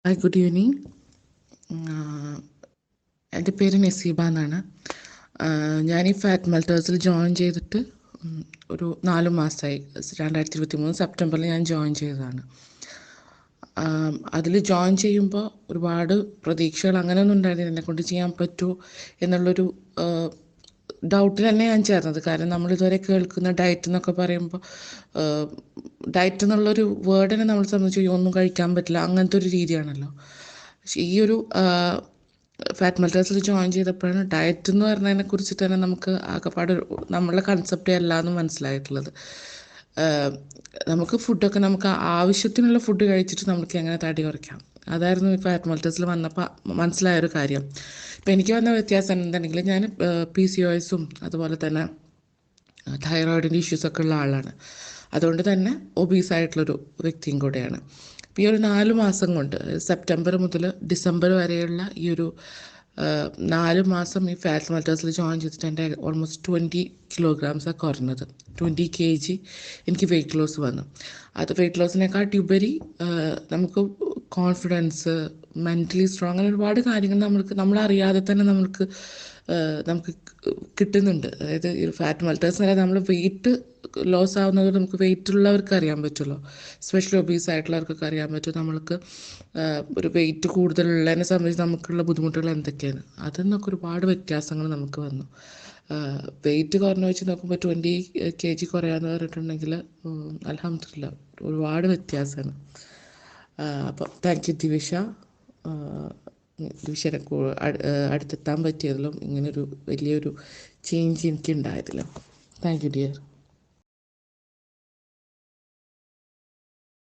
Hi, good evening. എൻ്റെ പേര് നസീബ എന്നാണ്. ഞാൻ ഈ ഫാറ്റ് മെൽറ്റേഴ്സിൽ ജോയിൻ ചെയ്തിട്ട് ഒരു 4 മാസമായി. 2023 സെപ്റ്റംബറിൽ ഞാൻ ജോയിൻ ചെയ്തതാണ്. അതിൽ ജോയിൻ ചെയ്യുമ്പോൾ ഒരുപാട് പ്രതീക്ഷകൾ അങ്ങനെയൊന്നും ഉണ്ടായിരുന്നില്ല, എന്നെക്കൊണ്ട് ചെയ്യാൻ പറ്റുമോ എന്നുള്ളൊരു ഡൗട്ടിൽ തന്നെ ഞാൻ ചേർന്നത്. കാരണം നമ്മളിതുവരെ കേൾക്കുന്ന ഡയറ്റ് എന്നൊക്കെ പറയുമ്പോൾ ഡയറ്റ് എന്നുള്ളൊരു വേർഡിനെ നമ്മളെ സംബന്ധിച്ച് ഒന്നും കഴിക്കാൻ പറ്റില്ല, അങ്ങനത്തെ ഒരു രീതിയാണല്ലോ. പക്ഷേ ഈ ഒരു ഫാറ്റ് മെൽറ്റേഴ്സിൽ ജോയിൻ ചെയ്തപ്പോഴാണ് ഡയറ്റ് എന്ന് പറഞ്ഞതിനെ കുറിച്ച് തന്നെ നമുക്ക് ആകെപ്പാട് നമ്മളെ കൺസെപ്റ്റേ അല്ല എന്ന് മനസ്സിലായിട്ടുള്ളത്. നമുക്ക് ഫുഡൊക്കെ നമുക്ക് ആവശ്യത്തിനുള്ള ഫുഡ് കഴിച്ചിട്ട് നമുക്ക് എങ്ങനെ തടി കുറയ്ക്കാം, അതായിരുന്നു ഈ ഫാറ്റ് മെൽറ്റേഴ്സിൽ വന്നപ്പോൾ മനസ്സിലായൊരു കാര്യം. ഇപ്പം എനിക്ക് വന്ന വ്യത്യാസം എന്തുണ്ടെങ്കിൽ, ഞാൻ PCOS അതുപോലെ തന്നെ തൈറോയിഡിൻ്റെ ഇഷ്യൂസൊക്കെ ഉള്ള ആളാണ്. അതുകൊണ്ട് തന്നെ ഒബീസായിട്ടുള്ളൊരു വ്യക്തിയും കൂടെയാണ്. ഇപ്പോൾ ഈ ഒരു 4 മാസം കൊണ്ട്, സെപ്റ്റംബർ മുതൽ ഡിസംബർ വരെയുള്ള ഈ ഒരു 4 മാസം ഈ ഫാറ്റ് മെൽറ്റേഴ്സിൽ ജോയിൻ ചെയ്തിട്ട് എൻ്റെ ഓൾമോസ്റ്റ് 20 kilograms കുറഞ്ഞത്. 20 kg എനിക്ക് വെയിറ്റ് ലോസ് വന്നു. അത് വെയിറ്റ് ലോസിനെക്കാട്ടി ഉപരി നമുക്ക് കോൺഫിഡൻസ്, മെൻ്റലി സ്ട്രോങ്, അങ്ങനെ ഒരുപാട് കാര്യങ്ങൾ നമ്മളറിയാതെ തന്നെ നമുക്ക് കിട്ടുന്നുണ്ട്. അതായത് ഈ ഫാറ്റ് മെൽറ്റേഴ്സ് അതായത് നമ്മൾ വെയിറ്റ് ലോസ് ആവുന്നത് നമുക്ക് വെയിറ്റ് ഉള്ളവർക്ക് അറിയാൻ പറ്റുമല്ലോ, സ്പെഷ്യലി ഒബീസ് ആയിട്ടുള്ളവർക്കൊക്കെ അറിയാൻ പറ്റും നമ്മൾക്ക് ഒരു വെയിറ്റ് കൂടുതലുള്ളതിനെ സംബന്ധിച്ച് നമുക്കുള്ള ബുദ്ധിമുട്ടുകൾ എന്തൊക്കെയാണ്. അതിൽ നിന്നൊക്കെ ഒരുപാട് വ്യത്യാസങ്ങൾ നമുക്ക് വന്നു. വെയിറ്റ് കുറഞ്ഞു വെച്ച് നോക്കുമ്പോൾ 20 kg കുറയാന്ന് പറഞ്ഞിട്ടുണ്ടെങ്കിൽ അൽഹംദുലില്ലാ ഒരുപാട് വ്യത്യാസമാണ്. അപ്പം താങ്ക് യു ദിവിഷ. ദിവിഷനെ അടുത്തെത്താൻ പറ്റിയതിലും ഇങ്ങനൊരു വലിയൊരു ചേഞ്ച് എനിക്ക് ഉണ്ടായതിലും താങ്ക് യു ഡിയർ.